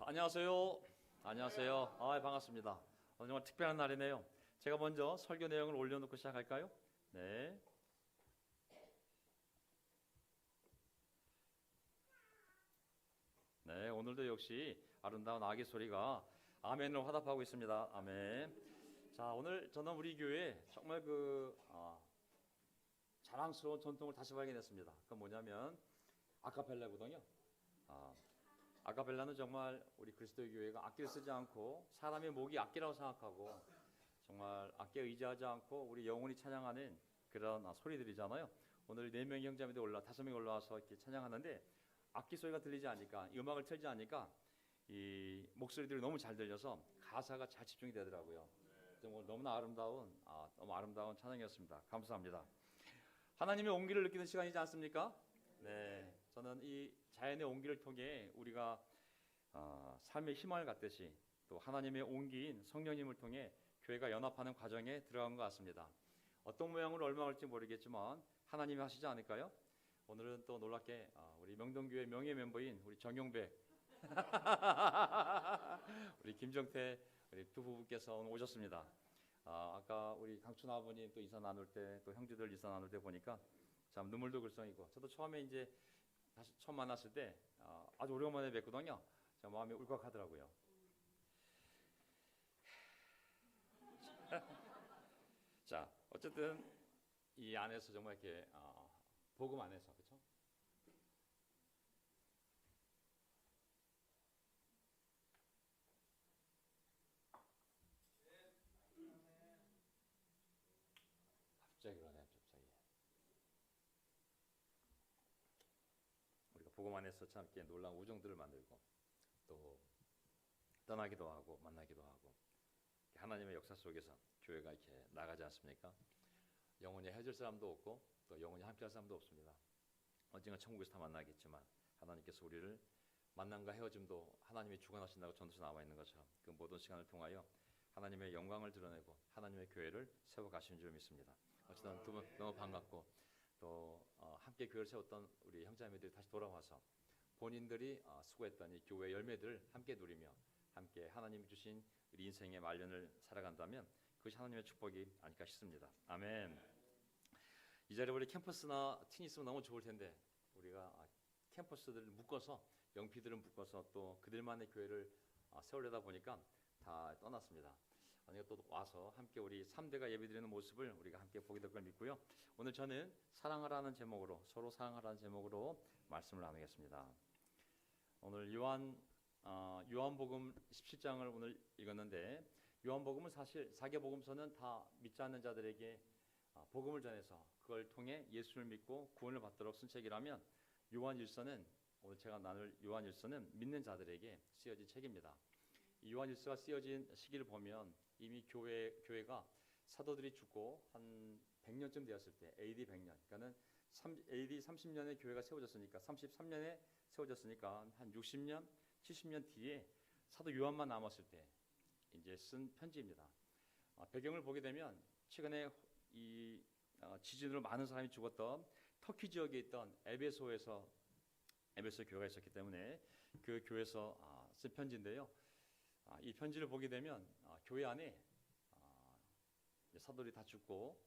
안녕하세요. 안녕하세요. 반갑습니다. 오늘 정말 특별한 날이네요. 제가 먼저 설교 내용을 올려놓고 시작할까요? 네. 네, 오늘도 역시 아름다운 아기 소리가 아멘으로 화답하고 있습니다. 아멘. 자, 오늘 저는 우리 교회에 정말 자랑스러운 전통을 다시 발견했습니다. 그건 뭐냐면 아카펠라거든요. 아카펠라는 정말 우리 그리스도의 교회가 악기를 쓰지 않고 사람의 목이 악기라고 생각하고 정말 악기에 의지하지 않고 우리 영혼이 찬양하는 그런 소리들이잖아요. 오늘 4명의 형제님들이 5명이 올라와서 이렇게 찬양하는데 악기 소리가 들리지 않으니까, 이 음악을 틀지 않으니까 이 목소리들이 너무 잘 들려서 가사가 잘 집중이 되더라고요. 정말 너무 아름다운 찬양이었습니다. 감사합니다. 하나님의 온기를 느끼는 시간이지 않습니까? 네, 저는 이 자연의 온기를 통해 우리가 삶의 희망을 갖듯이 또 하나님의 온기인 성령님을 통해 교회가 연합하는 과정에 들어간 것 같습니다. 어떤 모양으로 얼마 올지 모르겠지만 하나님이 하시지 않을까요? 오늘은 또 놀랍게 우리 명동교회 명예 멤버인 우리 정용백 우리 김정태 우리 두 부부께서 오늘 오셨습니다. 아까 우리 강춘 아버님 또 인사 나눌 때, 또 형제들 인사 나눌 때 보니까 참 눈물도 글썽이고, 저도 처음에 이제 다시 처음 만났을 때 아주 오랜만에 뵙거든요. 제 마음이 울컥하더라고요. 자, 어쨌든 이 안에서 정말 이렇게 복음 안에서, 그렇죠? 갑자기 그러네, 갑자기. 우리가 복음 안에서 참 이렇게 놀라운 우정들을 만들고 또 떠나기도 하고 만나기도 하고, 하나님의 역사 속에서 교회가 이렇게 나가지 않습니까? 영원히 헤어질 사람도 없고 또 영원히 함께할 사람도 없습니다. 언젠가 천국에서 다 만나겠지만 하나님께서 우리를 만남과 헤어짐도 하나님이 주관하신다고 전도서 나와 있는 것처럼 그 모든 시간을 통하여 하나님의 영광을 드러내고 하나님의 교회를 세워가시는 줄 믿습니다. 어쨌든 두 분 너무 반갑고, 또 함께 교회를 세웠던 우리 형제자매들이 다시 돌아와서 본인들이 수고했던 이 교회 열매들을 함께 누리며 함께 하나님이 주신 우리 인생의 말년을 살아간다면 그것이 하나님의 축복이 아닐까 싶습니다. 아멘. 이 자리에 우리 캠퍼스나 팀이 있으면 너무 좋을 텐데, 우리가 캠퍼스들을 묶어서, 영피들을 묶어서 또 그들만의 교회를 세우려다 보니까 다 떠났습니다. 아니, 또 와서 함께 우리 3대가 예배드리는 모습을 우리가 함께 보게 될 걸 믿고요. 오늘 저는 사랑하라는 제목으로, 서로 사랑하라는 제목으로 말씀을 나누겠습니다. 오늘 요한복음 17장을 오늘 읽었는데, 요한복음은 사실 4개 복음서는 다 믿지 않는 자들에게 복음을 전해서 그걸 통해 예수를 믿고 구원을 받도록 쓴 책이라면, 요한일서는, 오늘 제가 나눌 요한일서는 믿는 자들에게 쓰여진 책입니다. 이 요한일서가 쓰여진 시기를 보면 이미 교회가 사도들이 죽고 한 100년쯤 되었을 때, AD 100년, 그러니까는 AD 30년에 교회가 세워졌으니까, 33년에 세워졌으니까 한 60년, 70년 뒤에 사도 요한만 남았을 때 이제 쓴 편지입니다. 배경을 보게 되면 최근에 이 지진으로 많은 사람이 죽었던 터키 지역에 있던 에베소 교회가 있었기 때문에 그 교회에서 쓴 편지인데요. 이 편지를 보게 되면 교회 안에 사도들이 다 죽고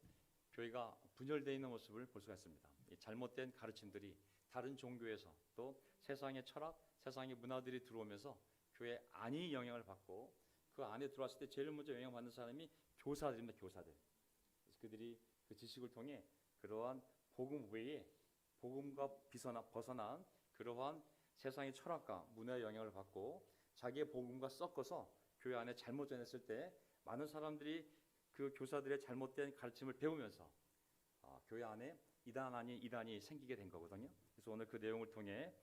교회가 분열되어 있는 모습을 볼 수가 있습니다. 이 잘못된 가르침들이 다른 종교에서, 또 세상의 철학, 세상의 문화들이 들어오면서 교회 안이 영향을 받고, 그 안에 들어왔을 때 제일 먼저 영향받는 사람이 교사들입니다. 교사들. 그래서 그들이 그 지식을 통해 그러한 복음 외에, 복음과 벗어난 그러한 세상의 철학과 문화의 영향을 받고 자기의 복음과 섞어서 교회 안에 잘못 전했을 때 많은 사람들이 그 교사들의 잘못된 가르침을 배우면서 교회 안에 이단 아닌 이단이 생기게 된 거거든요. 그래서 오늘 그 내용을 통해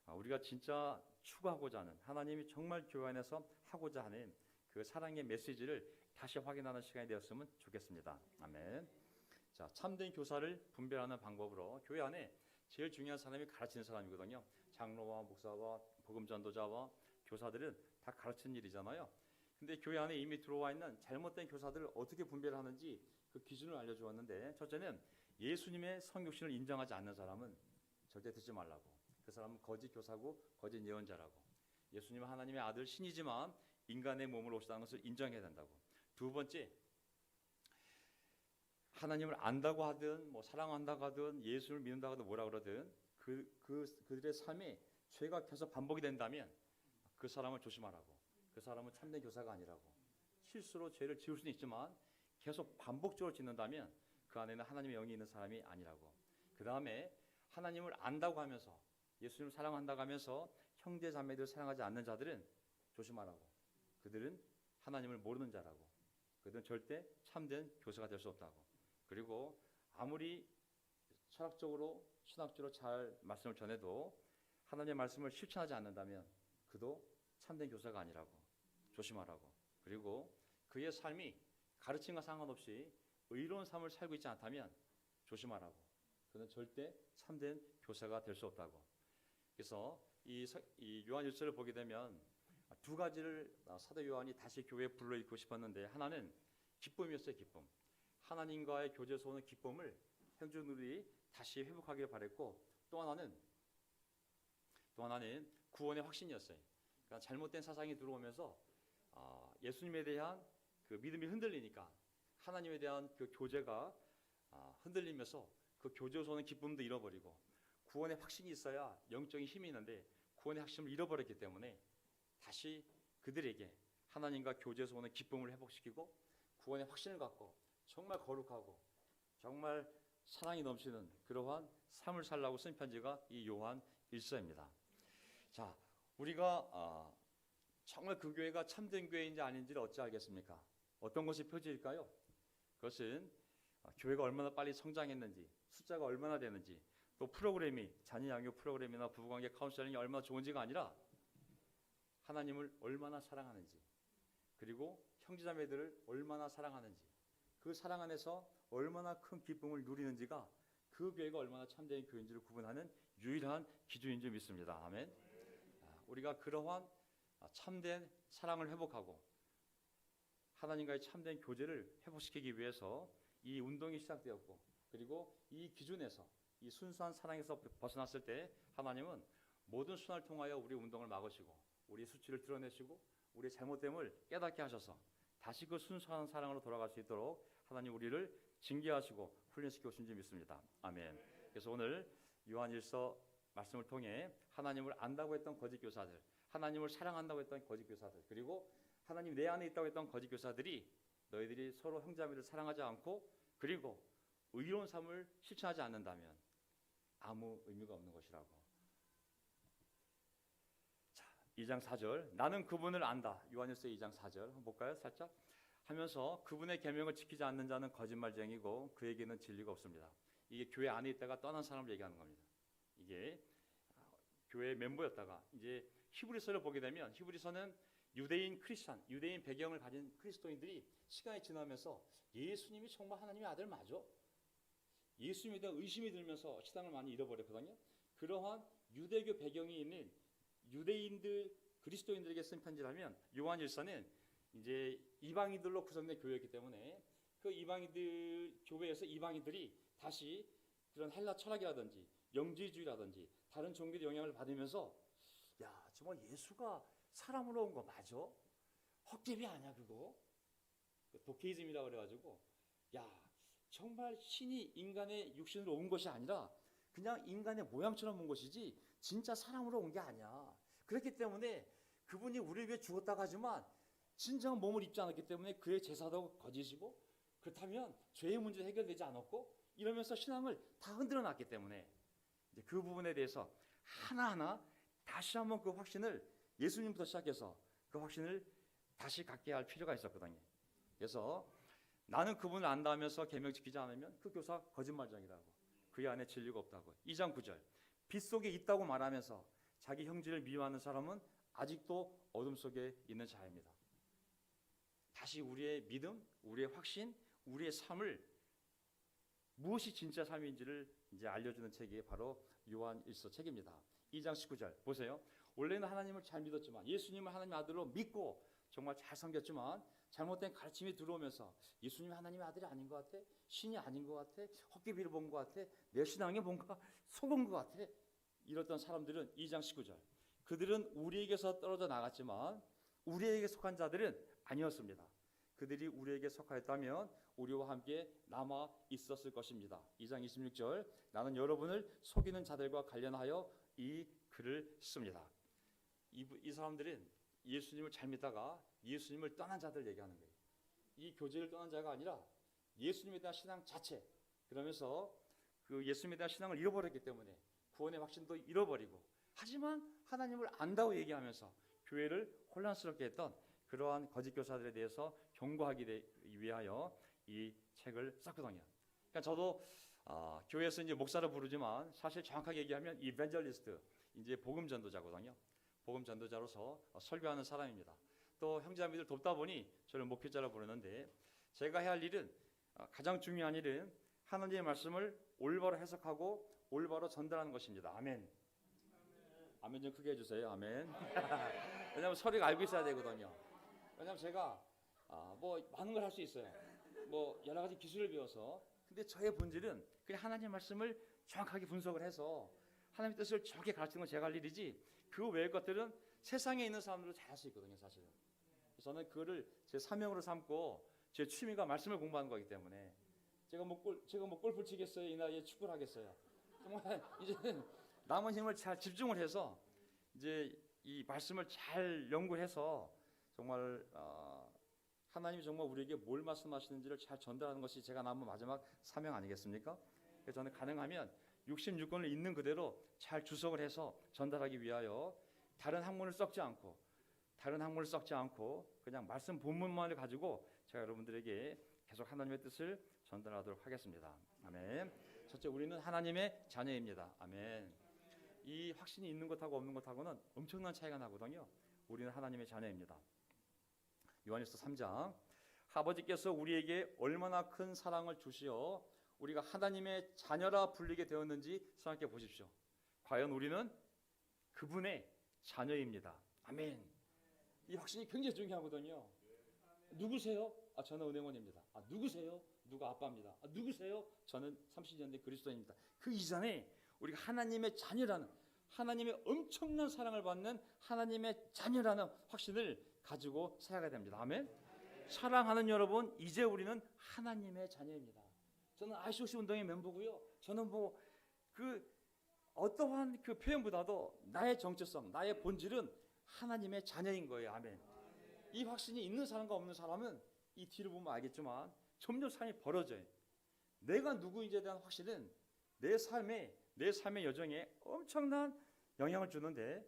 우리가 진짜 추구하고자 하는, 하나님이 정말 교회 안에서 하고자 하는 그 사랑의 메시지를 다시 확인하는 시간이 되었으면 좋겠습니다. 아멘. 자, 참된 교사를 분별하는 방법으로, 교회 안에 제일 중요한 사람이 가르치는 사람이거든요. 장로와 목사와 복음 전도자와 교사들은 다 가르치는 일이잖아요. 근데 교회 안에 이미 들어와 있는 잘못된 교사들을 어떻게 분별하는지 그 기준을 알려주었는데, 첫째는 예수님의 성육신을 인정하지 않는 사람은 절대 듣지 말라고. 그 사람은 거짓 교사고 거짓 예언자라고. 예수님은 하나님의 아들 신이지만 인간의 몸으로 오셨다는 것을 인정해야 된다고. 두 번째, 하나님을 안다고 하든 뭐 사랑한다고 하든 예수를 믿는다고 하든 뭐라 그러든 그들의 삶에 죄가 계속 반복이 된다면 그 사람을 조심하라고. 그 사람은 참된 교사가 아니라고. 실수로 죄를 지을 수는 있지만 계속 반복적으로 짓는다면 그 안에는 하나님의 영이 있는 사람이 아니라고. 그 다음에 하나님을 안다고 하면서 예수님을 사랑한다고 하면서 형제 자매들을 사랑하지 않는 자들은 조심하라고. 그들은 하나님을 모르는 자라고. 그들은 절대 참된 교사가 될 수 없다고. 그리고 아무리 철학적으로 신학적으로 잘 말씀을 전해도 하나님의 말씀을 실천하지 않는다면 그도 참된 교사가 아니라고. 조심하라고. 그리고 그의 삶이 가르침과 상관없이 의로운 삶을 살고 있지 않다면 조심하라고. 그는 절대 참된 교사가 될 수 없다고. 그래서 이 요한일서를 보게 되면 두 가지를 사도 요한이 다시 교회에 불러일으키고 싶었는데, 하나는 기쁨이었어요. 기쁨. 하나님과의 교제에서 오는 기쁨을 형제들이 다시 회복하길 바랬고, 또 하나는 구원의 확신이었어요. 그러니까 잘못된 사상이 들어오면서 예수님에 대한 그 믿음이 흔들리니까 하나님에 대한 그 교제가 흔들리면서 그 교제에서 오는 기쁨도 잃어버리고, 구원의 확신이 있어야 영적인 힘이 있는데 구원의 확신을 잃어버렸기 때문에 다시 그들에게 하나님과 교제에서 오는 기쁨을 회복시키고 구원의 확신을 갖고 정말 거룩하고 정말 사랑이 넘치는 그러한 삶을 살라고 쓴 편지가 이 요한 1서입니다. 자, 우리가 정말 그 교회가 참된 교회인지 아닌지를 어찌 알겠습니까? 어떤 것이 표지일까요? 그것은 교회가 얼마나 빨리 성장했는지, 숫자가 얼마나 되는지, 또 프로그램이 자녀 양육 프로그램이나 부부관계 카운셀링이 얼마나 좋은지가 아니라 하나님을 얼마나 사랑하는지, 그리고 형제자매들을 얼마나 사랑하는지, 그 사랑 안에서 얼마나 큰 기쁨을 누리는지가 그 교회가 얼마나 참된 교회인지를 구분하는 유일한 기준인 줄 믿습니다. 아멘. 우리가 그러한 참된 사랑을 회복하고 하나님과의 참된 교제를 회복시키기 위해서 이 운동이 시작되었고, 그리고 이 기준에서 이 순수한 사랑에서 벗어났을 때 하나님은 모든 순환을 통하여 우리 운동을 막으시고 우리의 수치를 드러내시고 우리의 잘못됨을 깨닫게 하셔서 다시 그 순수한 사랑으로 돌아갈 수 있도록 하나님 우리를 징계하시고 훈련시켜 오신 줄 믿습니다. 아멘. 그래서 오늘 요한일서 말씀을 통해 하나님을 안다고 했던 거짓 교사들, 하나님을 사랑한다고 했던 거짓 교사들, 그리고 하나님 내 안에 있다고 했던 거짓 교사들이 너희들이 서로 형제자매를 사랑하지 않고 그리고 의로운 삶을 실천하지 않는다면 아무 의미가 없는 것이라고. 자, 2장 4절. 나는 그분을 안다. 요한일서 2장 4절 한번 볼까요? 살짝 하면서 그분의 계명을 지키지 않는 자는 거짓말쟁이고 그에게는 진리가 없습니다. 이게 교회 안에 있다가 떠난 사람을 얘기하는 겁니다. 이게 교회 멤버였다가 이제 히브리서를 보게 되면 히브리서는 유대인 크리스찬, 유대인 배경을 가진 그리스도인들이 시간이 지나면서 예수님이 정말 하나님의 아들 맞아? 예수님에 대한 의심이 들면서 신앙을 많이 잃어버렸거든요. 그러한 유대교 배경이 있는 유대인들, 그리스도인들에게 쓴 편지라면 요한일서는 이제 이방인들로 구성된 교회이기 때문에 그 이방인들 교회에서 이방인들이 다시 그런 헬라 철학이라든지 영지주의라든지 다른 종교의 영향을 받으면서 야, 정말 예수가 사람으로 온 거 맞아? 헛개비 아니야 그거? 도케이즘이라고 그래가지고 야, 정말 신이 인간의 육신으로 온 것이 아니라 그냥 인간의 모양처럼 온 것이지 진짜 사람으로 온 게 아니야. 그렇기 때문에 그분이 우리를 위해 죽었다고 하지만 진정한 몸을 입지 않았기 때문에 그의 제사도 거짓이고, 그렇다면 죄의 문제 해결되지 않았고 이러면서 신앙을 다 흔들어 놨기 때문에 이제 그 부분에 대해서 하나하나 다시 한번 그 확신을 예수님부터 시작해서 그 확신을 다시 갖게 할 필요가 있었거든요. 그래서 나는 그분을 안다 하면서 계명 지키지 않으면 그 교사 거짓말쟁이라고, 그의 안에 진리가 없다고. 2장 9절. 빛 속에 있다고 말하면서 자기 형제를 미워하는 사람은 아직도 어둠 속에 있는 자입니다. 다시 우리의 믿음, 우리의 확신, 우리의 삶을 무엇이 진짜 삶인지를 이제 알려주는 책이 바로 요한일서 책입니다. 2장 19절 보세요. 원래는 하나님을 잘 믿었지만, 예수님을 하나님의 아들로 믿고 정말 잘 섬겼지만 잘못된 가르침이 들어오면서 예수님이 하나님의 아들이 아닌 것 같아, 신이 아닌 것 같아, 헛개비를 본 것 같아, 내 신앙에 뭔가 속은 것 같아, 이랬던 사람들은 2장 19절 그들은 우리에게서 떨어져 나갔지만 우리에게 속한 자들은 아니었습니다. 그들이 우리에게 속하였다면 우리와 함께 남아 있었을 것입니다. 2장 26절, 나는 여러분을 속이는 자들과 관련하여 이 글을 씁니다. 이 사람들은 예수님을 잘 믿다가 예수님을 떠난 자들 얘기하는 거예요. 이 교제를 떠난 자가 아니라 예수님에 대한 신앙 자체, 그러면서 그 예수님에 대한 신앙을 잃어버렸기 때문에 구원의 확신도 잃어버리고, 하지만 하나님을 안다고 얘기하면서 교회를 혼란스럽게 했던 그러한 거짓 교사들에 대해서 경고하기 위하여 이 책을 썼거든요. 그러니까 저도 교회에서 이제 목사를 부르지만 사실 정확하게 얘기하면 이벤젤리스트, 이제 복음 전도자거든요. 복음 전도자로서 설교하는 사람입니다. 또 형제자매들 돕다 보니 저를 목회자라 부르는데, 제가 해야 할 일은, 가장 중요한 일은 하나님의 말씀을 올바로 해석하고 올바로 전달하는 것입니다. 아멘. 아멘 좀 크게 해주세요. 아멘. 왜냐하면 서로가 알고 있어야 되거든요. 왜냐하면 제가 뭐 많은 걸 할 수 있어요. 뭐 여러 가지 기술을 배워서. 근데 저의 본질은 그냥 하나님 말씀을 정확하게 분석을 해서 하나님의 뜻을 정확히 가르치는 건 제가 할 일이지, 그 외의 것들은 세상에 있는 사람들도 잘 할 수 있거든요, 사실은. 저는 그거를 제 사명으로 삼고 제 취미가 말씀을 공부하는 거기 때문에 제가 뭐 골프 치겠어요? 이 나이에 축구를 하겠어요? 정말 이제는 남은 힘을 잘 집중을 해서 이제 이 말씀을 잘 연구해서 정말 하나님이 정말 우리에게 뭘 말씀하시는지를 잘 전달하는 것이 제가 남은 마지막 사명 아니겠습니까? 그래서 저는 가능하면 66권을 있는 그대로 잘 주석을 해서 전달하기 위하여 다른 학문을 섞지 않고 그냥 말씀 본문만을 가지고 제가 여러분들에게 계속 하나님의 뜻을 전달하도록 하겠습니다. 아멘. 첫째, 우리는 하나님의 자녀입니다. 아멘. 이 확신이 있는 것하고 없는 것하고는 엄청난 차이가 나거든요. 우리는 하나님의 자녀입니다. 요한일서 3장, 아버지께서 우리에게 얼마나 큰 사랑을 주시어 우리가 하나님의 자녀라 불리게 되었는지 생각해 보십시오. 과연 우리는 그분의 자녀입니다. 아멘. 이 확신이 굉장히 중요하거든요. 누구세요? 저는 은행원입니다. 누구세요? 누가 아빠입니다. 누구세요? 저는 30년 된 그리스도인입니다. 그 이전에 우리가 하나님의 자녀라는, 하나님의 엄청난 사랑을 받는 하나님의 자녀라는 확신을 가지고 살아가야 됩니다. 아멘. 사랑하는 여러분, 이제 우리는 하나님의 자녀입니다. 저는 ICOC 운동의 멤버고요. 저는 어떠한 그 표현보다도 나의 정체성, 나의 본질은 하나님의 자녀인 거예요. 아멘. 이 확신이 있는 사람과 없는 사람은 이 뒤를 보면 알겠지만 점점 삶이 벌어져요. 내가 누구인지에 대한 확신은 내 삶의 여정에 엄청난 영향을 주는데,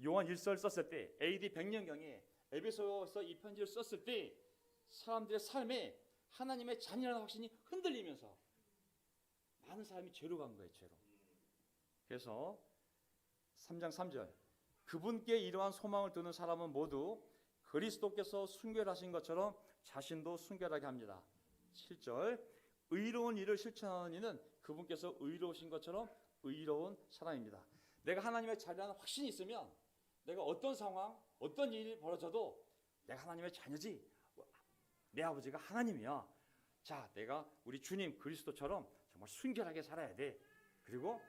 요한 1서를 썼을 때 AD 100년경에 에베소서 이 편지를 썼을 때 사람들의 삶에 하나님의 자녀라는 확신이 흔들리면서 많은 사람이 죄로 간 거예요. 죄로. 그래서 3장 3절, 그분께 이러한 소망을 두는 사람은 모두 그리스도께서 순결하신 것처럼 자신도 순결하게 합니다. 7절, 의로운 일을 실천하는 이는 그분께서 의로우신 것처럼 의로운 사람입니다. 내가 하나님의 자녀라는 확신이 있으면 내가 어떤 상황, 어떤 일이 벌어져도 내가 하나님의 자녀지, 내 아버지가 하나님이야. 자, 내가 우리 주님 그리스도처럼 정말 순결하게 살아야 돼. 그리고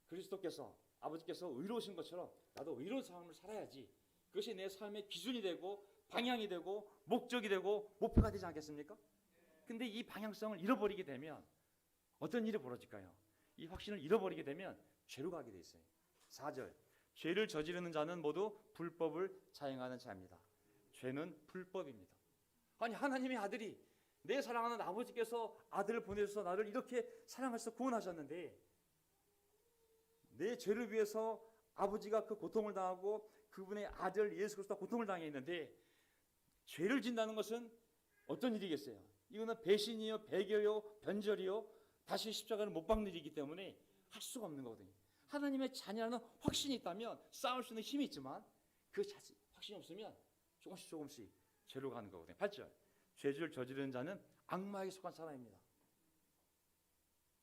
그리스도께서, 아버지께서 의로우신 것처럼 나도 의로운 삶을 살아야지. 그것이 내 삶의 기준이 되고 방향이 되고 목적이 되고 목표가 되지 않겠습니까? 근데 이 방향성을 잃어버리게 되면 어떤 일이 벌어질까요? 이 확신을 잃어버리게 되면 죄로 가게 돼 있어요. 4절, 죄를 저지르는 자는 모두 불법을 자행하는 자입니다. 죄는 불법입니다. 아니, 하나님의 아들이, 내 사랑하는 아버지께서 아들을 보내셔서 나를 이렇게 사랑하셔서 구원하셨는데, 내 죄를 위해서 아버지가 그 고통을 당하고 그분의 아들 예수 그리스도가 고통을 당했는데, 죄를 진다는 것은 어떤 일이겠어요? 이거는 배신이요, 배교요, 변절이요, 다시 십자가를 못 박는 일이기 때문에 할 수가 없는 거거든요. 하나님의 자녀라는 확신이 있다면 싸울 수 있는 힘이 있지만 그 확신이 없으면 조금씩 죄로 가는 거거든요. 8절, 죄를 저지르는 자는 악마에게 속한 사람입니다.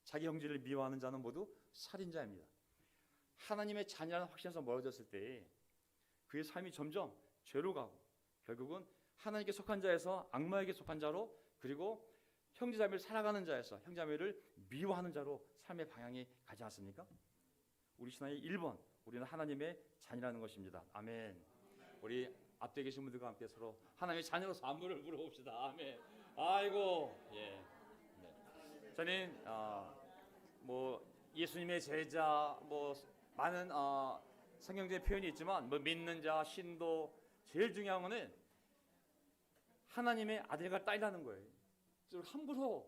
자기 형제를 미워하는 자는 모두 살인자입니다. 하나님의 자녀라는 확신에서 멀어졌을 때 그의 삶이 점점 죄로 가고 결국은 하나님께 속한 자에서 악마에게 속한 자로, 그리고 형제자매를 살아가는 자에서 형제자매를 미워하는 자로 삶의 방향이 가지 않습니까? 우리 신앙의 1번 우리는 하나님의 자녀라는 것입니다. 아멘. 우리 앞에 계신 분들과 함께 서로 하나님의 자녀로서 안부를 물어봅시다. 아멘. 아이고, 예. 네. 저는 뭐 예수님의 제자, 뭐 많은 성경적인 표현이 있지만 뭐 믿는 자, 신도, 제일 중요한 거는 하나님의 아들과 딸이라는 거예요. 그래서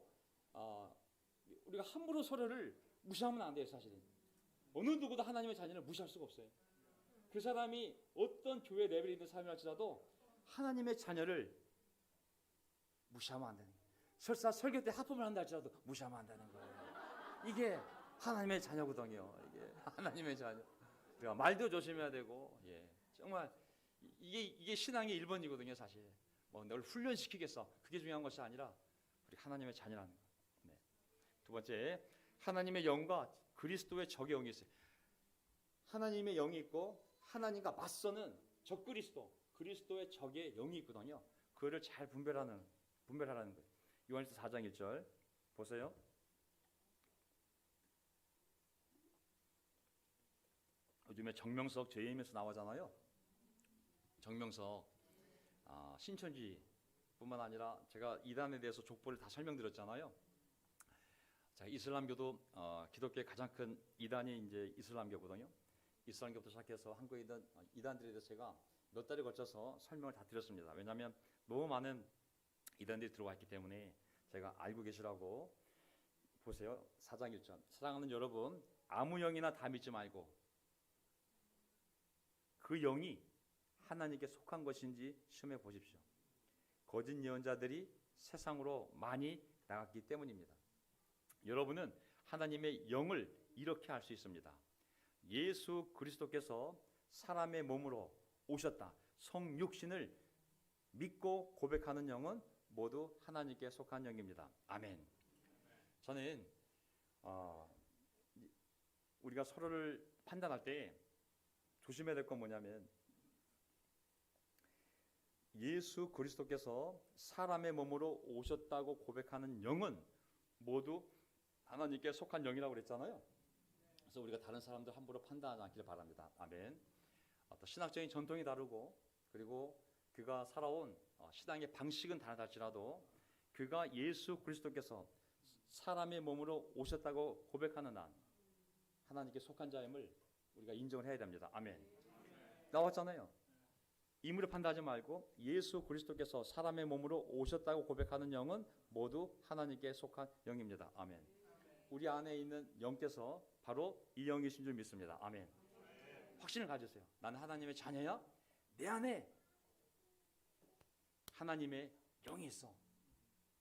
우리가 함부로 서로를 무시하면 안 돼요. 사실은 어느 누구도 하나님의 자녀를 무시할 수가 없어요. 그 사람이 어떤 교회 레벨에 있는 사람이랄지라도 하나님의 자녀를 무시하면 안 되는 거예요. 설사 설교 때 하품을 한다 할지라도 무시하면 안 되는 거예요. 이게 하나님의 자녀거든요. 이게 하나님의 자녀. 우리가 말도 조심해야 되고, 예, 정말 이게 신앙의 1번이거든요. 사실 뭐 널 훈련시키겠어, 그게 중요한 것이 아니라 우리 하나님의 자녀라는 거. 네. 두 번째, 하나님의 영과 그리스도의 적의 영이 있어요. 하나님의 영이 있고 하나님과 맞서는 적 그리스도의 적의 영이 있거든요. 그거를 잘 분별하라는 거예요. 요한일서 4장 1절 보세요. 요즘에 정명석 JM에서 나오잖아요. 정명석 신천지뿐만 아니라 제가 이단에 대해서 족보를 다 설명드렸잖아요. 자, 이슬람교도 기독교의 가장 큰 이단이 이제 이슬람교거든요. 이슬람교부터 시작해서 한국에 있는 이단들에 대해서 제가 몇 달에 걸쳐서 설명을 다 드렸습니다. 왜냐하면 너무 많은 이단들이 들어와 있기 때문에 제가 알고 계시라고. 보세요. 4장 1절. 사랑하는 여러분, 아무 영이나 다 믿지 말고 그 영이 하나님께 속한 것인지 시험해 보십시오. 거짓 예언자들이 세상으로 많이 나갔기 때문입니다. 여러분은 하나님의 영을 이렇게 알 수 있습니다. 예수 그리스도께서 사람의 몸으로 오셨다. 성육신을 믿고 고백하는 영은 모두 하나님께 속한 영입니다. 아멘. 저는 우리가 서로를 판단할 때 조심해야 될 건 뭐냐면, 예수 그리스도께서 사람의 몸으로 오셨다고 고백하는 영은 모두 하나님께 속한 영이라고 그랬잖아요. 그래서 우리가 다른 사람들 함부로 판단하지 않기를 바랍니다. 아멘. 어떤 신학적인 전통이 다르고, 그리고 그가 살아온 신앙의 방식은 다르다 할지라도 그가 예수 그리스도께서 사람의 몸으로 오셨다고 고백하는 한 하나님께 속한 자임을 우리가 인정을 해야 됩니다. 아멘. 나왔잖아요. 임의로 판단하지 말고 예수 그리스도께서 사람의 몸으로 오셨다고 고백하는 영은 모두 하나님께 속한 영입니다. 아멘. 우리 안에 있는 영께서 바로 이 영이신 줄 믿습니다. 아멘. 확신을 가지세요. 나는 하나님의 자녀야. 내 안에 하나님의 영이 있어.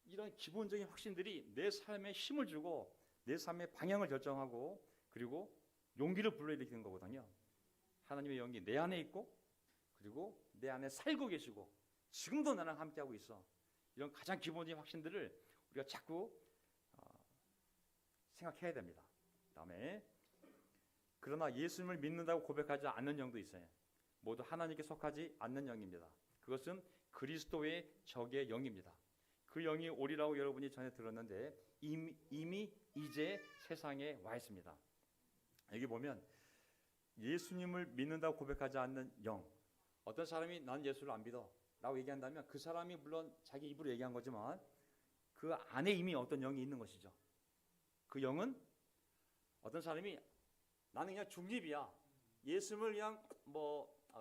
이런 기본적인 확신들이 내 삶에 힘을 주고 내 삶의 방향을 결정하고 그리고 용기를 불러일으키는 거거든요. 하나님의 영이 내 안에 있고 그리고 내 안에 살고 계시고 지금도 나랑 함께하고 있어. 이런 가장 기본적인 확신들을 우리가 자꾸 생각해야 됩니다. 그다음에 그러나 예수님을 믿는다고 고백하지 않는 영도 있어요. 모두 하나님께 속하지 않는 영입니다. 그것은 그리스도의 적의 영입니다. 그 영이 오리라고 여러분이 전에 들었는데 이미 이제 세상에 와 있습니다. 여기 보면 예수님을 믿는다고 고백하지 않는 영. 어떤 사람이 난 예수를 안 믿어 라고 얘기한다면 그 사람이 물론 자기 입으로 얘기한 거지만 그 안에 이미 어떤 영이 있는 것이죠. 그 영은 어떤 사람이 나는 그냥 중립이야. 예수를 그냥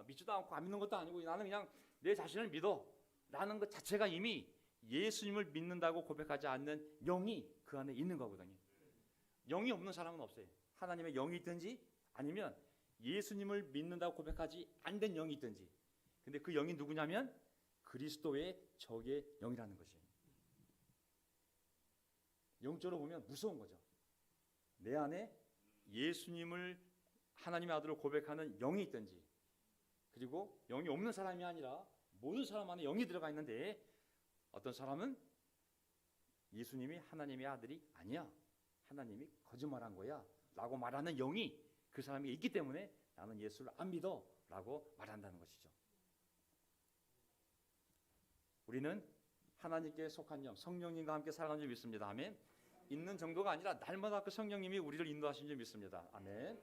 믿지도 않고 안 믿는 것도 아니고 나는 그냥 내 자신을 믿어 라는 것 자체가 이미 예수님을 믿는다고 고백하지 않는 영이 그 안에 있는 거거든요. 영이 없는 사람은 없어요. 하나님의 영이 있든지 아니면 예수님을 믿는다고 고백하지 않는 영이 있든지. 근데 그 영이 누구냐면 그리스도의 적의 영이라는 것이에요. 영적으로 보면 무서운 거죠. 내 안에 예수님을 하나님의 아들로 고백하는 영이 있든지, 그리고 영이 없는 사람이 아니라 모든 사람 안에 영이 들어가 있는데 어떤 사람은 예수님이 하나님의 아들이 아니야, 하나님이 거짓말한 거야 라고 말하는 영이 그 사람이 있기 때문에 나는 예수를 안 믿어 라고 말한다는 것이죠. 우리는 하나님께 속한 영, 성령님과 함께 살아가는 줄 믿습니다. 아멘. 있는 정도가 아니라 날마다 그 성령님이 우리를 인도하신 줄 믿습니다. 아멘.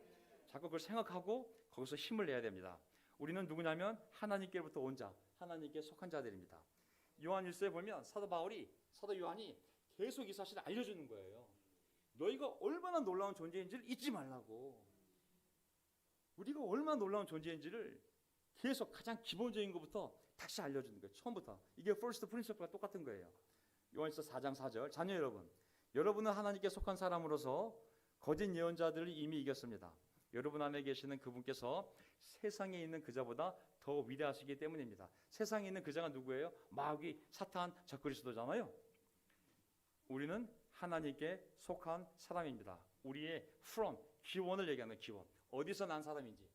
자꾸 그걸 생각하고 거기서 힘을 내야 됩니다. 우리는 누구냐면 하나님께로부터 온 자, 하나님께 속한 자들입니다. 요한일서에 보면 사도 요한이 계속 이 사실을 알려주는 거예요. 너희가 얼마나 놀라운 존재인지를 잊지 말라고. 우리가 얼마나 놀라운 존재인지를 계속 가장 기본적인 것부터 다시 알려주는 거예요. 처음부터. 이게 first principle과 똑같은 거예요. 요한일서 4장 4절. 자녀 여러분, 여러분은 하나님께 속한 사람으로서 거짓 예언자들을 이미 이겼습니다. 여러분 안에 계시는 그분께서 세상에 있는 그자보다 더 위대하시기 때문입니다. 세상에 있는 그자가 누구예요? 마귀, 사탄, 적그리스도잖아요. 우리는 하나님께 속한 사람입니다. 우리의 from, 기원을 얘기하는 기원. 어디서 난 사람인지.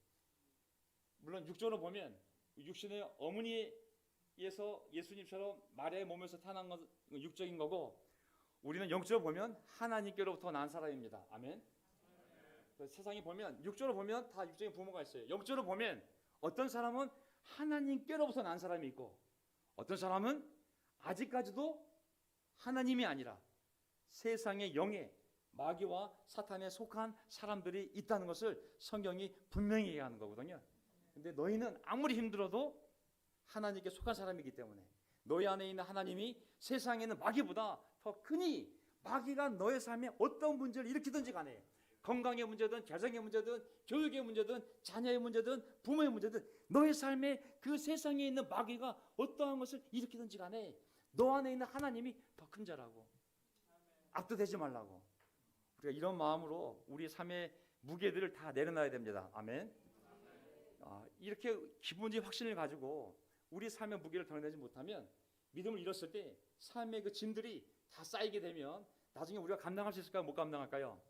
물론 육적으로 보면 육신의 어머니에서 예수님처럼 마리아의 몸에서 태어난 건 육적인 거고, 우리는 영적으로 보면 하나님께로부터 난 사람입니다. 아멘. 세상에 보면 육적으로 보면 다 육적인 부모가 있어요. 영적으로 보면 어떤 사람은 하나님께로부터 난 사람이 있고, 어떤 사람은 아직까지도 하나님이 아니라 세상의 영에 마귀와 사탄에 속한 사람들이 있다는 것을 성경이 분명히 얘기하는 거거든요. 근데 너희는 아무리 힘들어도 하나님께 속한 사람이기 때문에 너희 안에 있는 하나님이 세상에 있는 마귀보다 더 크니, 마귀가 너의 삶에 어떤 문제를 일으키든지 간에, 건강의 문제든 재정의 문제든 교육의 문제든 자녀의 문제든 부모의 문제든, 너의 삶에 그 세상에 있는 마귀가 어떠한 것을 일으키든지 간에 너 안에 있는 하나님이 더 큰 자라고. 압도되지 말라고. 우리가 이런 마음으로 우리 삶의 무게들을 다 내려놔야 됩니다. 아멘. 이렇게 기본적인 확신을 가지고 우리 삶의 무게를 덜어내지 못하면, 믿음을 잃었을 때 삶의 그 짐들이 다 쌓이게 되면 나중에 우리가 감당할 수 있을까요? 못 감당할까요?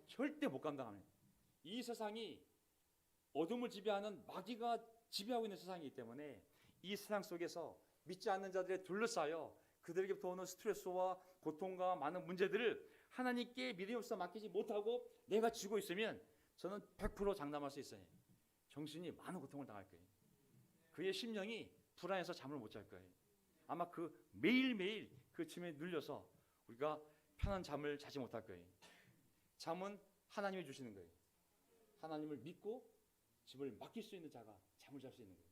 절대 못 감당합니다. 이 세상이 어둠을 지배하는 마귀가 지배하고 있는 세상이기 때문에 이 세상 속에서 믿지 않는 자들에 둘러싸여 그들에게부터 오는 스트레스와 고통과 많은 문제들을 하나님께 믿음이 없어 맡기지 못하고 내가 지고 있으면 저는 100% 장담할 수 있어요. 정신이 많은 고통을 당할 거예요. 그의 심령이 불안해서 잠을 못 잘 거예요. 아마 그 매일매일 그 짐에 눌려서 우리가 편한 잠을 자지 못할 거예요. 잠은 하나님이 주시는 거예요. 하나님을 믿고 짐을 맡길 수 있는 자가 잠을 잘 수 있는 거예요.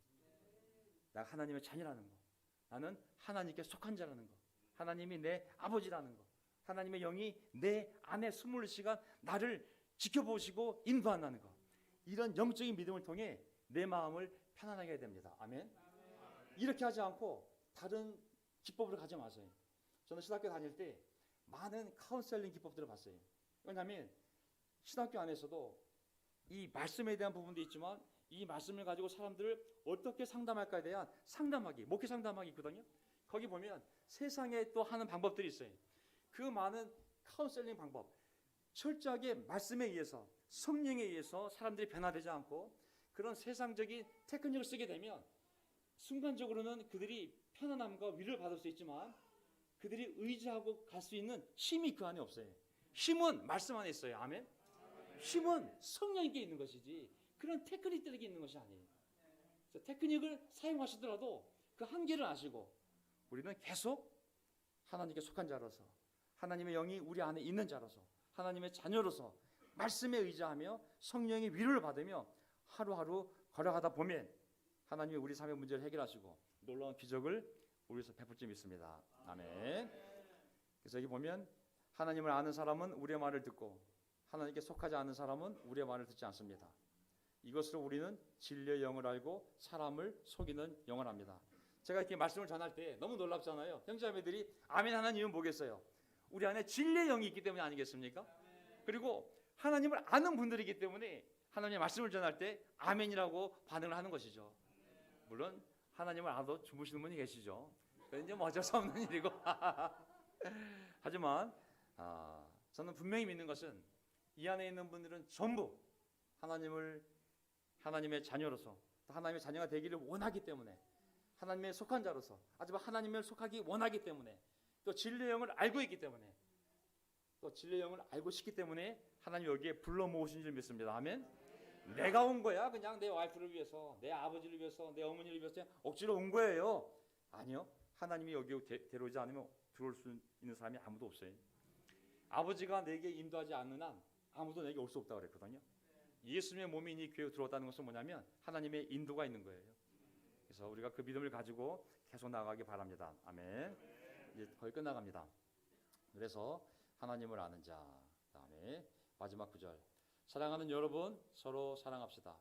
내가 하나님의 자녀라는 거, 나는 하나님께 속한 자라는 거, 하나님이 내 아버지라는 거, 하나님의 영이 내 안에 24시간 나를 지켜보시고 인도한다는 거, 이런 영적인 믿음을 통해 내 마음을 편안하게 해야 됩니다. 아멘. 이렇게 하지 않고 다른 기법을 가지 마세요. 저는 신학교 다닐 때 많은 카운셀링 기법들을 봤어요. 왜냐하면 신학교 안에서도 이 말씀에 대한 부분도 있지만 이 말씀을 가지고 사람들을 어떻게 상담할까에 대한 상담하기, 목회 상담하기 있거든요. 거기 보면 세상에 또 하는 방법들이 있어요. 그 많은 카운셀링 방법, 철저하게 말씀에 의해서, 성령에 의해서 사람들이 변화되지 않고 그런 세상적인 테크닉을 쓰게 되면 순간적으로는 그들이 편안함과 위로를 받을 수 있지만 그들이 의지하고 갈 수 있는 힘이 그 안에 없어요. 힘은 말씀 안에 있어요. 아멘. 힘은 성령에게 있는 것이지 그런 테크닉들에게 있는 것이 아니에요. 그래서 테크닉을 사용하시더라도 그 한계를 아시고 우리는 계속 하나님께 속한 자로서, 하나님의 영이 우리 안에 있는 자로서, 하나님의 자녀로서 말씀에 의지하며 성령의 위로를 받으며 하루하루 걸어가다 보면 하나님이 우리 삶의 문제를 해결하시고 놀라운 기적을 우리에서 베풀 줄 믿습니다. 아멘. 그래서 여기 보면 하나님을 아는 사람은 우리의 말을 듣고 하나님께 속하지 않는 사람은 우리의 말을 듣지 않습니다. 이것으로 우리는 진리의 영을 알고 사람을 속이는 영을 합니다. 제가 이렇게 말씀을 전할 때 너무 놀랍잖아요. 형제자매들이 아멘 하는 이유는 뭐겠어요? 우리 안에 진리의 영이 있기 때문에 아니겠습니까? 그리고 하나님을 아는 분들이기 때문에 하나님의 말씀을 전할 때 아멘이라고 반응을 하는 것이죠. 물론 하나님을 알아도 주무시는 분이 계시죠. 그건 이제 뭐 어쩔 수 없는 일이고 하지만 저는 분명히 믿는 것은 이 안에 있는 분들은 전부 하나님의 자녀로서 또 하나님의 자녀가 되기를 원하기 때문에, 하나님의 속한 자로서 하지만 하나님을 속하기 원하기 때문에, 또 진리의 영을 알고 있기 때문에, 또 진리의 영을 알고 싶기 때문에 하나님 여기에 불러 모으신 줄 믿습니다. 아멘. 내가 온 거야 그냥 내 와이프를 위해서, 내 아버지를 위해서, 내 어머니를 위해서 억지로 온 거예요. 아니요. 하나님이 여기 데려오지 않으면 들어올 수 있는 사람이 아무도 없어요. 아버지가 내게 인도하지 않는 한 아무도 내게 올 수 없다고 그랬거든요. 예수님의 몸이 이 교회에 들어왔다는 것은 뭐냐면 하나님의 인도가 있는 거예요. 그래서 우리가 그 믿음을 가지고 계속 나가기 바랍니다. 아멘. 이제 거의 끝나갑니다. 그래서 하나님을 아는 자. 그다음에 마지막 구절. 사랑하는 여러분, 서로 사랑합시다.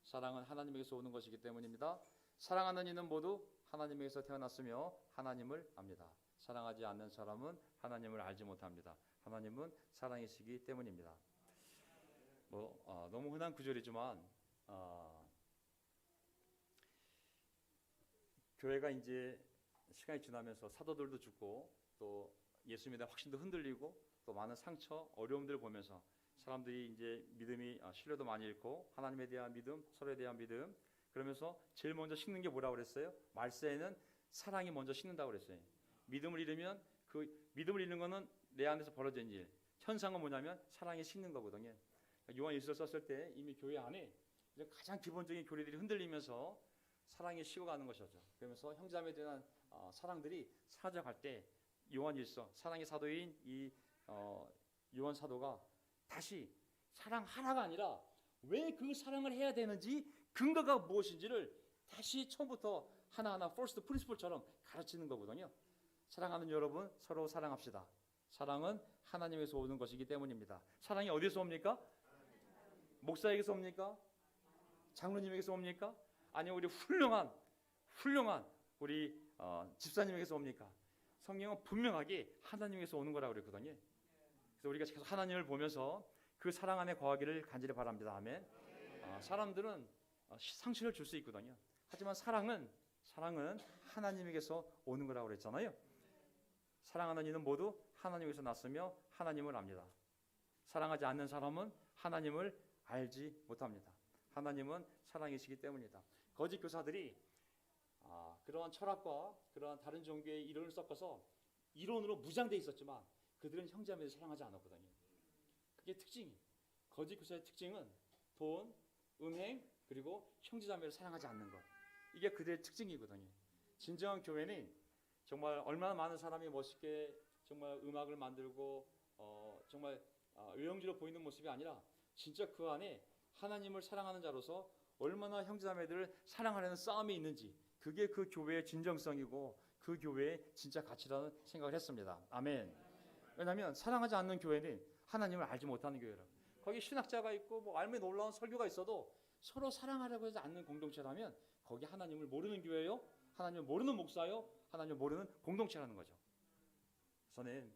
사랑은 하나님에게서 오는 것이기 때문입니다. 사랑하는 이는 모두 하나님에게서 태어났으며 하나님을 압니다. 사랑하지 않는 사람은 하나님을 알지 못합니다. 하나님은 사랑이시기 때문입니다. 너무 흔한 구절이지만 교회가 이제 시간이 지나면서 사도들도 죽고 또 예수님에 대한 확신도 흔들리고 또 많은 상처, 어려움들을 보면서 사람들이 이제 믿음이 신뢰도 많이 잃고 하나님에 대한 믿음, 서로에 대한 믿음, 그러면서 제일 먼저 식는 게 뭐라고 그랬어요? 말세에는 사랑이 먼저 식는다고 그랬어요. 믿음을 잃으면 그 믿음을 잃는 거는 내 안에서 벌어진 일. 현상은 뭐냐면 사랑이 식는 거거든요. 요한 일서를 썼을 때 이미 교회 안에 가장 기본적인 교리들이 흔들리면서 사랑이 식어가는 것이죠. 그러면서 형제자매에 대한 사랑들이 사라져갈 때 요한 일서 사랑의 사도인 이 요한 사도가 다시 사랑하라가 아니라 왜 그 사랑을 해야 되는지 근거가 무엇인지를 다시 처음부터 하나하나 퍼스트 프린시플처럼 가르치는 거거든요. 사랑하는 여러분, 서로 사랑합시다. 사랑은 하나님에서 오는 것이기 때문입니다. 사랑이 어디서 옵니까? 목사에게서 옵니까? 장로님에게서 옵니까? 아니면 우리 훌륭한 우리 집사님에게서 옵니까? 성경은 분명하게 하나님에게서 오는 거라고 그랬거든요. 그래서 우리가 계속 하나님을 보면서 그 사랑 안에 거하기를 간절히 바랍니다. 아멘. 사람들은 상처를 줄 수 있거든요. 하지만 사랑은 하나님에게서 오는 거라고 그랬잖아요. 사랑하는 이는 모두 하나님에게서 났으며 하나님을 압니다. 사랑하지 않는 사람은 하나님을 알지 못합니다. 하나님은 사랑이시기 때문이다. 거짓 교사들이 그러한 철학과 그러한 다른 종교의 이론을 섞어서 이론으로 무장돼 있었지만 그들은 형제자매를 사랑하지 않았거든요. 그게 특징이. 거짓 교사의 특징은 돈, 음행, 그리고 형제자매를 사랑하지 않는 것. 이게 그들의 특징이거든요. 진정한 교회는 정말 얼마나 많은 사람이 멋있게 정말 음악을 만들고 정말 외형지로 보이는 모습이 아니라 진짜 그 안에 하나님을 사랑하는 자로서 얼마나 형제자매들을 사랑하려는 싸움이 있는지, 그게 그 교회의 진정성이고 그 교회의 진짜 가치라는 생각을 했습니다. 아멘. 왜냐하면 사랑하지 않는 교회는 하나님을 알지 못하는 교회라고. 거기 신학자가 있고 뭐 알면 놀라운 설교가 있어도 서로 사랑하려고 하지 않는 공동체라면 거기 하나님을 모르는 교회요, 하나님을 모르는 목사요, 하나님을 모르는 공동체라는 거죠. 저는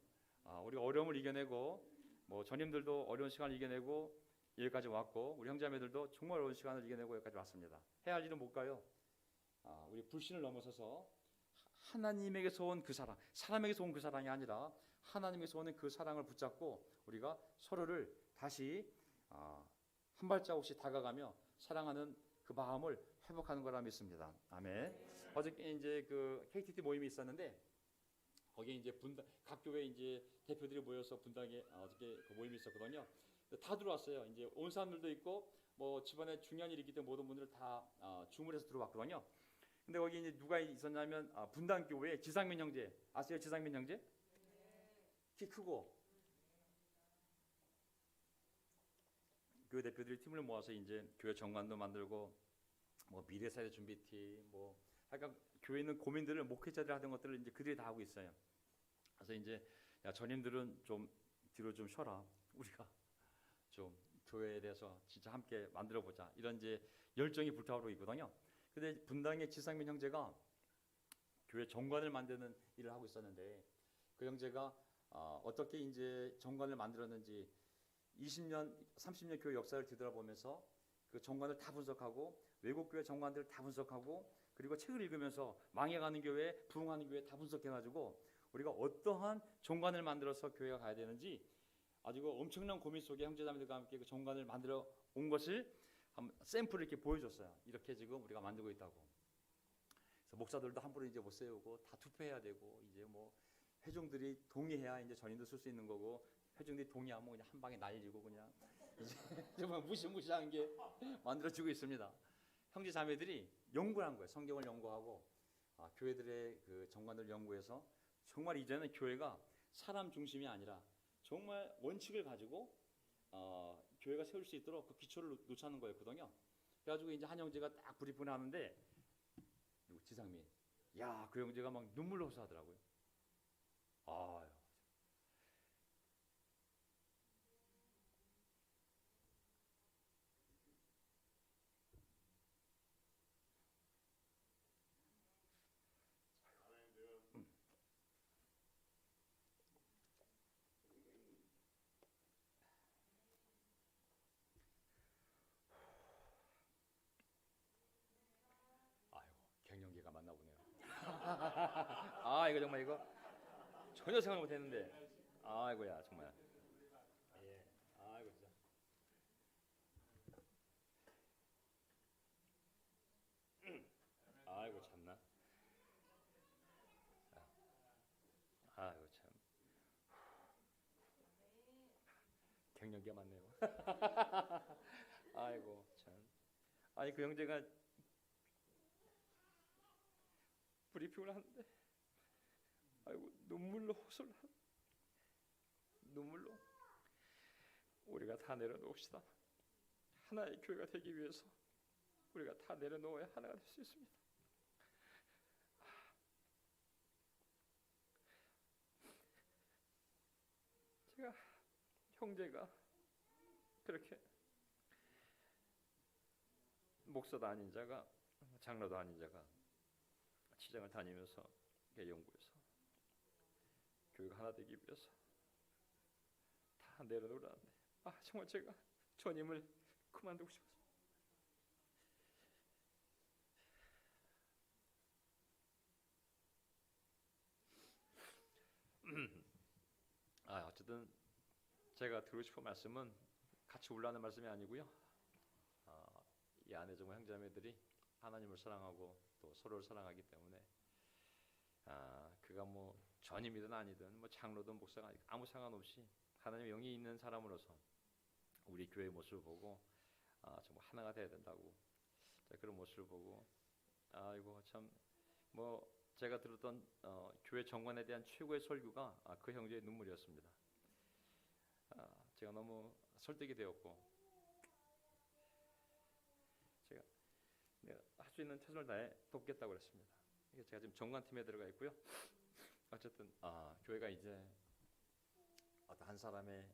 우리가 어려움을 이겨내고 뭐 전임들도 어려운 시간을 이겨내고 여기까지 왔고 우리 형제자매들도 정말 어려운 시간을 이겨내고 여기까지 왔습니다. 해야 할 일은 뭘까요? 우리 불신을 넘어서서 하나님에게서 온 그 사랑, 사람에게서 온 그 사랑이 아니라 하나님에서 오는 그 사랑을 붙잡고 우리가 서로를 다시 한 발자국씩 다가가며 사랑하는 그 마음을 회복하는 거라 믿습니다. 아멘. 어저께 이제 그 KTT 모임이 있었는데 거기에 이제 각 교회 이제 대표들이 모여서 분당에 어저께 그 모임이 있었거든요. 다 들어왔어요. 이제 온 사람들도 있고 뭐 집안에 중요한 일이 있기 때문에 모든 분들 다 주문해서 들어왔거든요. 근데 거기 이제 누가 있었냐면 분당 교회 지상민 형제 아세요? 지상민 형제? 키 크고 교회 대표들이 팀을 모아서 이제 교회 정관도 만들고 뭐 미래사회 준비팀 뭐 약간 교회 있는 고민들을 목회자들 하던 것들을 이제 그들이 다 하고 있어요. 그래서 이제 야 전임들은 좀 뒤로 좀 쉬어라. 우리가 좀 교회에 대해서 진짜 함께 만들어 보자. 이런 이제 열정이 불타오르고 있거든요. 근데 분당의 지상민 형제가 교회 정관을 만드는 일을 하고 있었는데 그 형제가 어떻게 이제 정관을 만들었는지 20년, 30년 교회 역사를 뒤돌아보면서 그 정관을 다 분석하고 외국 교회 정관들을 다 분석하고 그리고 책을 읽으면서 망해가는 교회, 부흥하는 교회 다 분석해가지고 우리가 어떠한 정관을 만들어서 교회가 가야 되는지 아주 엄청난 고민 속에 형제자매들과 함께 그 정관을 만들어 온 것을 샘플을 이렇게 보여줬어요. 이렇게 지금 우리가 만들고 있다고. 그래서 목사들도 함부로 이제 못 세우고 다 투표해야 되고 이제 뭐 회중들이 동의해야 이제 전인도 쓸 수 있는 거고 회중들이 동의하면 그냥 한 방에 날리고 그냥 이제 정말 무시무시한 게 만들어지고 있습니다. 형제 자매들이 연구를 한 거예요. 성경을 연구하고 교회들의 그 정관을 연구해서 정말 이제는 교회가 사람 중심이 아니라 정말 원칙을 가지고 교회가 세울 수 있도록 그 기초를 놓자는 거였거든요. 그래가지고 이제 한 형제가 딱 브리핑을 하는데 지상민, 야, 그 형제가 막 눈물로 호소하더라고요. 아, 아이고, 갱년기가 맞나 보네요. 아, 이거 정말 이거 전혀 생각 못했는데, 아이고야 정말. 예, 아이고 진짜. 아이고 참나. 아이고 참. 갱년기가 맞네요. 아이고 참. 아니 그 형제가 브리핑을 하는데, 아이고 눈물로 호소를 눈물로 우리가 다 내려놓읍시다. 하나의 교회가 되기 위해서 우리가 다 내려놓아야 하나가 될 수 있습니다. 제가 형제가 그렇게 목사도 아닌 자가 장로도 아닌 자가 시장을 다니면서 연구해서 교회가 하나 되기 위해서 다 내려놓으라는데, 아 정말 제가 전임을 그만두고 싶어서. 어쨌든 제가 드리고 싶은 말씀은 같이 울라는 말씀이 아니고요. 이 안에 정말 형제자매들이 하나님을 사랑하고 또 서로를 사랑하기 때문에 그가 뭐 전임이든 아니든 뭐 장로든 목사가 아무 상관없이 하나님의 영이 있는 사람으로서 우리 교회의 모습을 보고 정말 하나가 돼야 된다고, 그런 모습을 보고 이거 참 뭐 제가 들었던 교회 정관에 대한 최고의 설교가 그 형제의 눈물이었습니다. 제가 너무 설득이 되었고, 제가 할 수 있는 최선을 다해 돕겠다고 그랬습니다. 제가 지금 정관팀에 들어가 있고요. 어쨌든 교회가 이제 어떤 한 사람의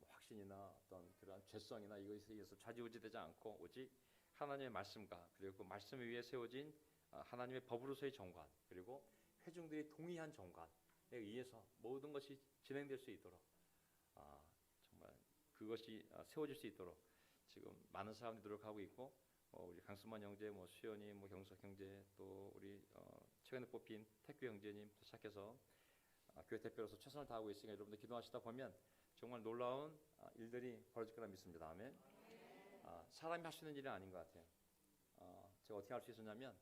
확신이나 어떤 그런 죄성이나 이것에 의해서 좌지우지되지 않고 오직 하나님의 말씀과 그리고 그 말씀 위에 세워진 하나님의 법으로서의 정관, 그리고 회중들이 동의한 정관에 의해서 모든 것이 진행될 수 있도록 정말 그것이 세워질 수 있도록 지금 많은 사람들이 노력하고 있고, 우리 강수만 형제, 뭐 수연이, 뭐 경석 형제, 또 우리 최근에 뽑힌 태규 형제님부터 시작해서 교회 대표로서 최선을 다하고 있으니까 여러분들 기도하시다 보면 정말 놀라운 일들이 벌어질 거라 믿습니다. 아멘. 사람이 할 수 있는 일은 아닌 것 같아요. 제가 어떻게 할 수 있었냐면,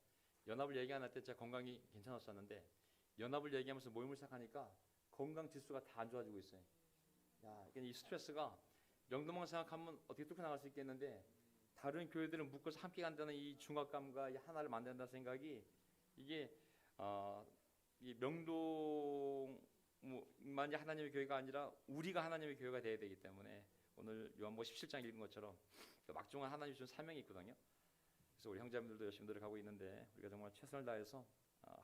연합을 얘기 안 할 때 제 건강이 괜찮았었는데 연합을 얘기하면서 모임을 시작하니까 건강 지수가 다 안 좋아지고 있어요. 야, 이 스트레스가 명도만 생각하면 어떻게 뚫고 나갈 수 있겠는데, 다른 교회들은 묶어서 함께 간다는 이 중압감과 이 하나를 만든다는 생각이, 이게 이 명동만이 하나님의 교회가 아니라 우리가 하나님의 교회가 돼야 되기 때문에, 오늘 요한복음 17장 읽은 것처럼 막중한 하나님 주신 사명이 있거든요. 그래서 우리 형제님들도 열심히 노력하고 있는데, 우리가 정말 최선을 다해서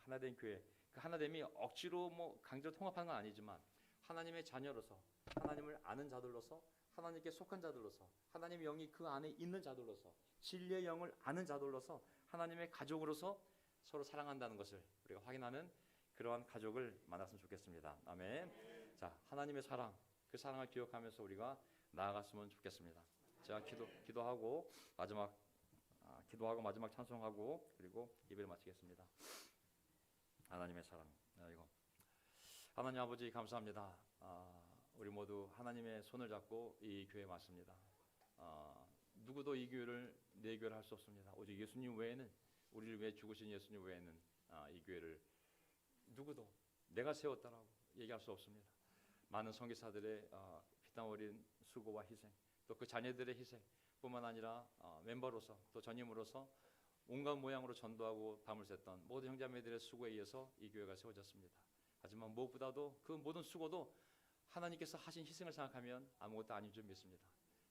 하나된 교회, 그 하나됨이 억지로 뭐 강제로 통합하는 건 아니지만 하나님의 자녀로서, 하나님을 아는 자들로서, 하나님께 속한 자들로서, 하나님의 영이 그 안에 있는 자들로서, 진리의 영을 아는 자들로서, 하나님의 가족으로서 서로 사랑한다는 것을 우리가 확인하는 그러한 가족을 만났으면 좋겠습니다. 아멘. 자, 하나님의 사랑, 그 사랑을 기억하면서 우리가 나아갔으면 좋겠습니다. 제가 기도하고 마지막 찬송하고 그리고 예배를 마치겠습니다. 하나님의 사랑. 하나님 아버지 감사합니다. 우리 모두 하나님의 손을 잡고 이 교회에 왔습니다. 누구도 이 교회를 내 교회를 할 수 없습니다. 오직 예수님 외에는, 우리를 위해 죽으신 예수님 외에는 이 교회를 누구도 내가 세웠다라고 얘기할 수 없습니다. 많은 선교사들의 피땀 어린 수고와 희생, 또 그 자녀들의 희생 뿐만 아니라 멤버로서 또 전임으로서 온갖 모양으로 전도하고 밤을 샜던 모든 형제자매들의 수고에 의해서 이 교회가 세워졌습니다. 하지만 무엇보다도 그 모든 수고도 하나님께서 하신 희생을 생각하면 아무것도 아닌 줄 믿습니다.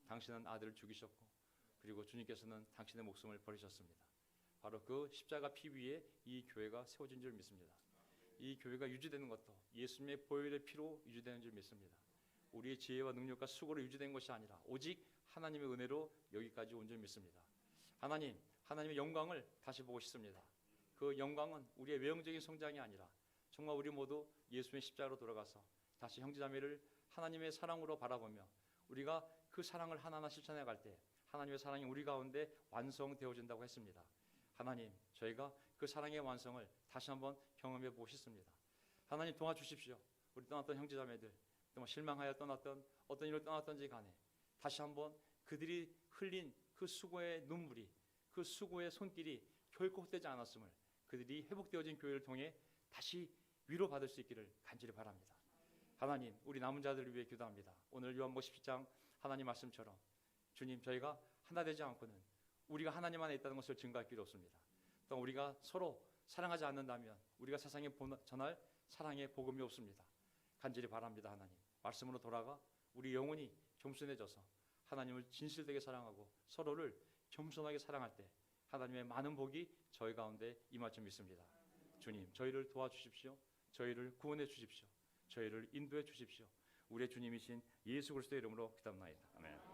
당신은 아들을 죽이셨고 그리고 주님께서는 당신의 목숨을 버리셨습니다. 바로 그 십자가 피 위에 이 교회가 세워진 줄 믿습니다. 이 교회가 유지되는 것도 예수님의 보혈의 피로 유지되는 줄 믿습니다. 우리의 지혜와 능력과 수고로 유지된 것이 아니라 오직 하나님의 은혜로 여기까지 온 줄 믿습니다. 하나님의 영광을 다시 보고 싶습니다. 그 영광은 우리의 외형적인 성장이 아니라 정말 우리 모두 예수님의 십자가로 돌아가서 다시 형제자매를 하나님의 사랑으로 바라보며 우리가 그 사랑을 하나하나 실천해 갈 때 하나님의 사랑이 우리 가운데 완성되어진다고 했습니다. 하나님, 저희가 그 사랑의 완성을 다시 한번 경험해 보고 싶습니다. 하나님 도와주십시오. 우리 떠났던 형제자매들, 정말 실망하여 떠났던 어떤 일을 떠났던지 간에 다시 한번 그들이 흘린 그 수고의 눈물이, 그 수고의 손길이 결코 헛되지 않았음을 그들이 회복되어진 교회를 통해 다시 위로받을 수 있기를 간절히 바랍니다. 하나님, 우리 남은 자들을 위해 기도합니다. 오늘 요한복음 17장 하나님 말씀처럼 주님, 저희가 하나 되지 않고는 우리가 하나님 안에 있다는 것을 증거할 길이 없습니다. 또 우리가 서로 사랑하지 않는다면 우리가 세상에 전할 사랑의 복음이 없습니다. 간절히 바랍니다. 하나님, 말씀으로 돌아가 우리 영혼이 겸손해져서 하나님을 진실되게 사랑하고 서로를 겸손하게 사랑할 때 하나님의 많은 복이 저희 가운데 임할 줄 믿습니다. 주님, 저희를 도와주십시오. 저희를 구원해 주십시오. 저희를 인도해 주십시오. 우리의 주님이신 예수 그리스도의 이름으로 기도합나이다. 아멘.